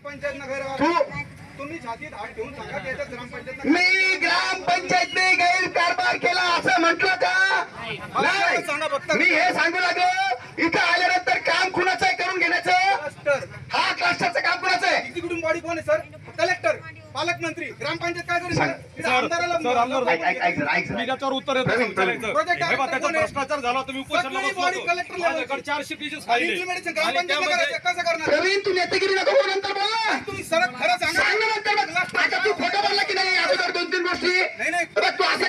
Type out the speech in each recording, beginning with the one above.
ग्रामपंचायत नगर तुम्ही छातीत हात ठेवून सांगा की याच्यात ग्रामपंचायत मी ग्रामपंचायतने गैरकारभार केला असं म्हटलं का? नाही, मी हे सांगू लागलो इथं आल्यानंतर काम कुणाचं आहे करून घेण्याचं? हा क्लस्टरचं काम कुणाचं आहे? एक्झिक्युटिव्ह बॉडी कोण आहे सर? कलेक्टर, पालकमंत्री, ग्रामपंचायत काय करू मी त्याच्यावर उत्तर देतो. भ्रष्टाचार झाला तुम्ही उपोषणाला बसला 400 पेजेस फाईल प्रवीण तू नेतेगिरी नको बोलू, नंतर बोल. तुम्ही सरळ खरं सांगा. आता तू खोटं बोलला की नाही अगोदर 2-3 गोष्टी? तू असं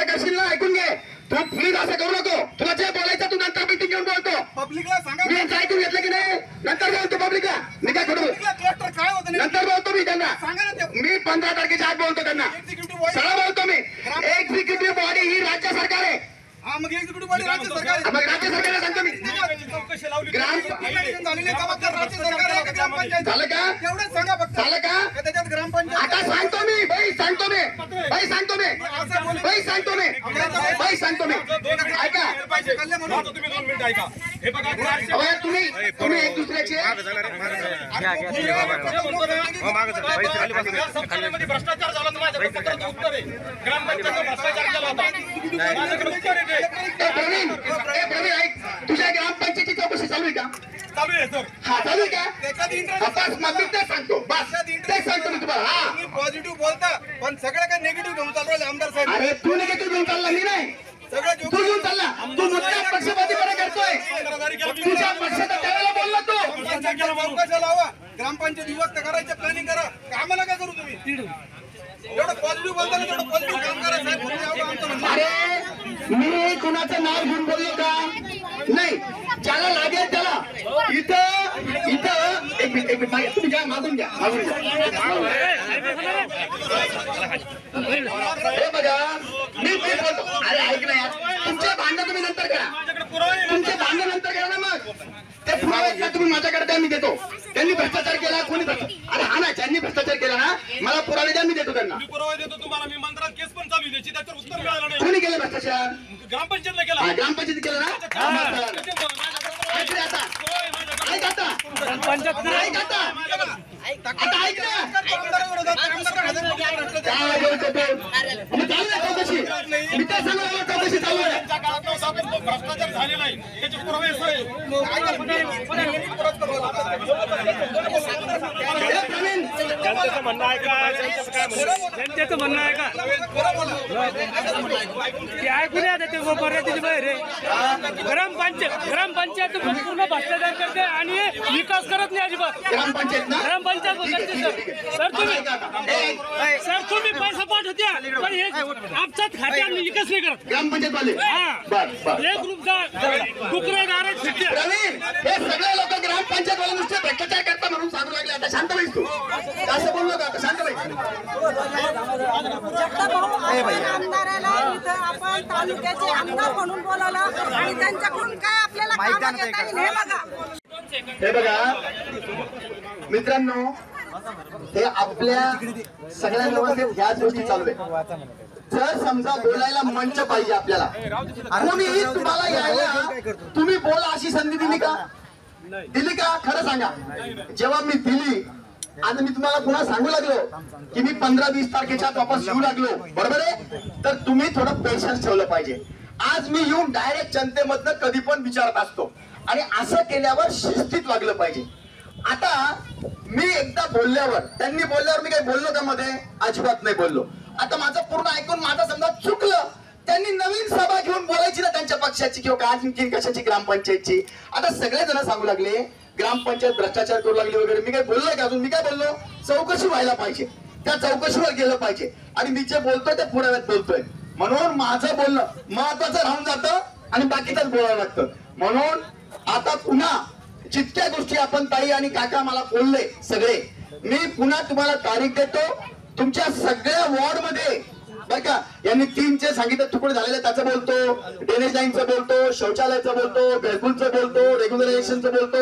करशील ना ऐकून घे. तू प्लीज असं करू नको. तुला जे बोलायचं तू नंतर मीटिंग घेऊन बोलतो. पब्लिकला सांगा. मी ऐकून घेतलं की नाही? नंतर बोलतो पब्लिकला. मी काय खोटं बोलतो? काय होतं नंतर बोलतो मी त्यांना. सांगा ना. मी 15 तारखेच्या आत बोलतो त्यांना. सरळ बोलतो मी. एक्झिक्युटिव्ह बॉडी ही राज्य सरकार आहे. मग एक्झिक्युटिव्ह बॉडी राज्य सरकार आहे. मग राज्य सरकारला सांगतो मी. चौकशी लावली. झालेली जबाबदार राज्य सरकार आहे. ग्रामपंचायत झालं का? एवढंच सांगा फक्त. झालं का? त्याच्यात ग्रामपंचायत आता सांगतो मी. बाई सांगतो मी. बाई सांगतो मी. बाई सांगतो मी. बाई सांगतो मी. ऐका तुम्ही 2 मिनिट ऐका. हे बघा तुम्ही एक दुसऱ्याचे भ्रष्टाचार झाला तर माझ्याकडे पत्राचं उत्तर आहे. ग्रामपंचायत भ्रष्टाचार केला होता माझ्याकडे उत्तर आहे. प्रवीण ऐक, तुझ्या ग्रामपंचायतीची चौकशी चालू आहे का? चालू आहे सर. हा चालू आहे का? बस मग मी ते सांगतो. बस ते सांगतो मी तुम्हाला. हा तुम्ही पॉझिटिव्ह बोलता पण सगळं काय निगेटिव्ह घेऊन चालू राहिले आमदार साहेब. अरे तू निगेटिव्ह घेऊन चालला, मी नाही. सगळं तू घेऊन चालला. तू नुसत्या पक्षपातीपणा करतोय. तुझ्या पक्षाचा त्यावेळेला बोलला तो. चौकशा लावा. ग्रामपंचायत विभक्त करायचं प्लॅनिंग करा. कामाला काय करू तुम्ही? एवढं पॉझिटिव्ह बोलताना तेवढं पॉझिटिव्ह काम करा साहेब. आमचं म्हणणं. अरे मी कुणाचं नाव घेऊन बोललो का? नाही. ज्याला लागेल त्याला इथं एक मिनिट तुम्ही घ्या, मागून घ्या. हे बघा मी बोलतो. अरे ऐक ना यार, तुमचे भांडण तुम्ही नंतर करा. तुमचे भांडण नंतर करा ना. मग ते पुरावे का तुम्ही माझ्याकडे द्या, मी देतो. त्यांनी भ्रष्टाचार केला, कोणी अरे हा ना, ज्यांनी भ्रष्टाचार केला ना मला पुरावे द्या, मी देतो त्यांना. पुरावा देतो तुम्हाला. मी मंत्रात केस पण चालू द्यायची, त्याच्यावर उत्तर मिळालं नाही. कोणी केलं भ्रष्टाचार? ग्रामपंचायतला केला. ग्रामपंचायत केलं ना? ऐक आता ऐक आता ऐक आता आता ऐक ना. काय बोलतो तो? चालू आहे चौकशी. मी काय सांगू, चौकशी चालू आहे. भ्रष्टाचार झाले नाही त्याचे पुरावे जनतेचं म्हणणं आहे का? जनतेचं म्हणणं आहे का? ते ऐकून या ते मर्यादेची बाहेर आहे. ग्रामपंचायत पूर्ण भ्रष्टाचार करते आणि विकास करत नाही अजिबात. ग्रामपंचायत सर तुम्ही पैसा पाठवत्या पण हे आपसात खाते आणि विकास नाही करत. ग्रामपंचायत वाले एक ग्रुपचा डुकरे नाराज फिरते. प्रवीण हे सगळे लोक ग्रामपंचायत वाले नुसते भ्रष्टाचार करता म्हणून सांगू लागले. आता शांत बैस तू. असं बोललो का? आता शांत बैस. आमदाराला इथं आपण तालुक्याचे आमदार म्हणून बोलवलं आणि त्यांच्याकडून काय आपल्याला काम घेता येईल हे बघा. हे बघा मित्रांनो, हे आपल्या सगळ्यांमध्ये ह्याच गोष्टी चालू आहे. जर समजा बोलायला मंच पाहिजे आपल्याला, कोणीही तुम्हाला यायला तुम्ही बोला अशी संधी दिली का? दिली का? खरं सांगा. जेव्हा मी दिली, आता मी तुम्हाला पुन्हा सांगू लागलो की मी 15-20 तारखेच्या वापस येऊ लागलो, बरोबर आहे? तर तुम्ही थोडं पेशन्स ठेवलं पाहिजे. आज मी येऊन डायरेक्ट जनतेमधनं कधी पण विचारत असतो आणि असं केल्यावर शिस्तीत वागलं पाहिजे. आता मी एकदा बोलल्यावर, त्यांनी बोलल्यावर मी काही बोललो का मध्ये? अजिबात नाही बोललो. आता माझं पूर्ण ऐकून माझं समजा चुकलं, त्यांनी नवीन सभा घेऊन बोलायची ना त्यांच्या पक्षाची किंवा आणखी कशाची, ग्रामपंचायतची. आता सगळेजण सांगू लागले ग्रामपंचायत भ्रष्टाचार करू लागली वगैरे. मी काय बोललोय का अजून? मी काय बोललो? चौकशी व्हायला पाहिजे, त्या चौकशीवर गेलं पाहिजे आणि मी जे बोलतोय ते पुराव्यात बोलतोय. म्हणून माझं बोलणं महत्वाचं राहून जातं आणि बाकीचंच बोलावं लागतं. म्हणून आता पुन्हा जितक्या गोष्टी आपण ताई आणि काका मला बोलले सगळे, मी पुन्हा तुम्हाला तारीख देतो. तुमच्या सगळ्या वॉर्ड मध्ये बरं का, यांनी 3चे सांगितलं तुकडे झालेले त्याचं बोलतो, ड्रेनेज लाईनचं बोलतो, शौचालयाचं बोलतो, घरकुलचं बोलतो, रेग्युलरायझेशनचं बोलतो,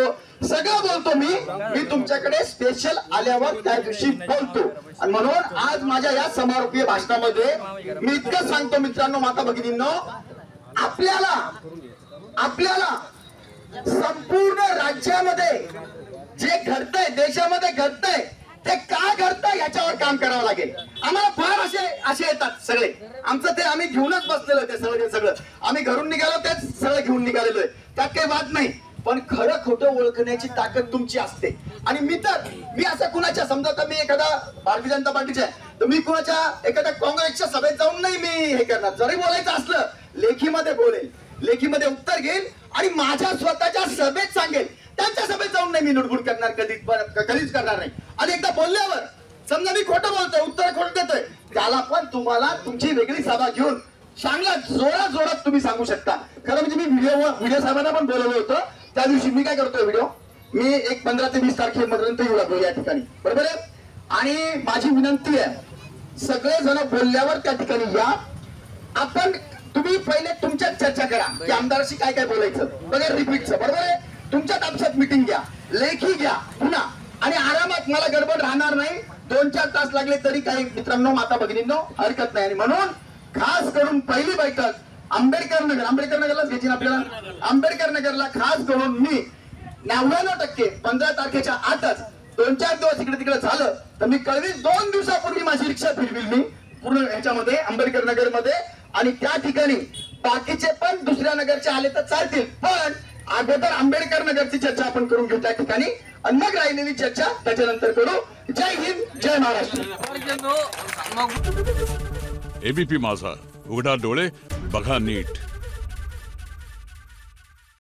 सगळं बोलतो. मी तुमच्याकडे स्पेशल आल्यावर त्या दिवशी बोलतो. आणि म्हणून आज माझ्या या समारोपीय भाषणामध्ये मी इतकं सांगतो मित्रांनो, माता भगिनींनो, आपल्याला संपूर्ण राज्यामध्ये जे घडतंय देशामध्ये घडतंय ते का घडतंय याच्यावर काम करावं लागेल. आम्हाला फार असे येतात सगळे. आमचं ते आम्ही घेऊनच बसलेलो ते सगळं आम्ही घरून निघालो तेच सगळं घेऊन निघालेलो आहे. त्यात काही वाद नाही. पण खरं खोटं ओळखण्याची ताकद तुमची असते. आणि मी असं कुणाच्या समजा तर मी एखादा भारतीय जनता पार्टीचा आहे तर मी कुणाच्या एखाद्या काँग्रेसच्या सभेत जाऊन नाही मी हे करणार. जरी बोलायचं असलं लेखीमध्ये बोलेल, लेखीमध्ये उत्तर घेईल आणि माझ्या स्वतःच्या सभेत सांगेल. त्यांच्या सभेत जाऊन नाही मी लुडबुड करणार, कधीच करणार नाही. आणि एकदा बोलल्यावर समजा मी खोटं बोलतोय, उत्तर खोटं देतोय, त्याला पण तुम्हाला तुमची वेगळी सभा घेऊन चांगला जोरात तुम्ही सांगू शकता. खरं म्हणजे मी व्हिडिओ साहेबांना पण बोलवलं होतं. त्या दिवशी मी काय करतोय व्हिडिओ मी 15 ते 20 तारखेपर्यंत येऊ लागलो या ठिकाणी, बरोबर आहे. आणि माझी विनंती आहे सगळे जण बोलल्यावर त्या ठिकाणी या. तुम्ही पहिले तुमच्यात चर्चा करा की आमदाराशी काय काय बोलायचं बघा रिपीटचं, बरोबर आहे. तुमच्यात आपसात मिटिंग घ्या, लेखी घ्या पुन्हा आणि आरामात. मला गडबड राहणार नाही. 2-4 तास लागले तरी काही मित्रांनो माता भगिनींनो हरकत नाही. आणि म्हणून खास करून पहिली बैठक आंबेडकर नगरलाच घ्यायची आपल्याला. आंबेडकर नगरला खास करून मी 99% 15 तारखेच्या आतच 2-4 दिवस इकडे तिकडे झालं तर मी कळवी 2 दिवसापूर्वी माझी रिक्षा फिरविल मी पूर्ण ह्याच्यामध्ये आंबेडकर नगर मध्ये. आणि त्या ठिकाणी बाकीचे पण दुसऱ्या नगरचे आले तर चालतील, पण अगोदर आंबेडकर नगरची चर्चा आपण करून घेऊ त्या ठिकाणी आणि मग राहिलेली चर्चा त्याच्यानंतर करू. जय हिंद, जय महाराष्ट्र. एबीपी माझा, उघडा डोळे बघा नीट.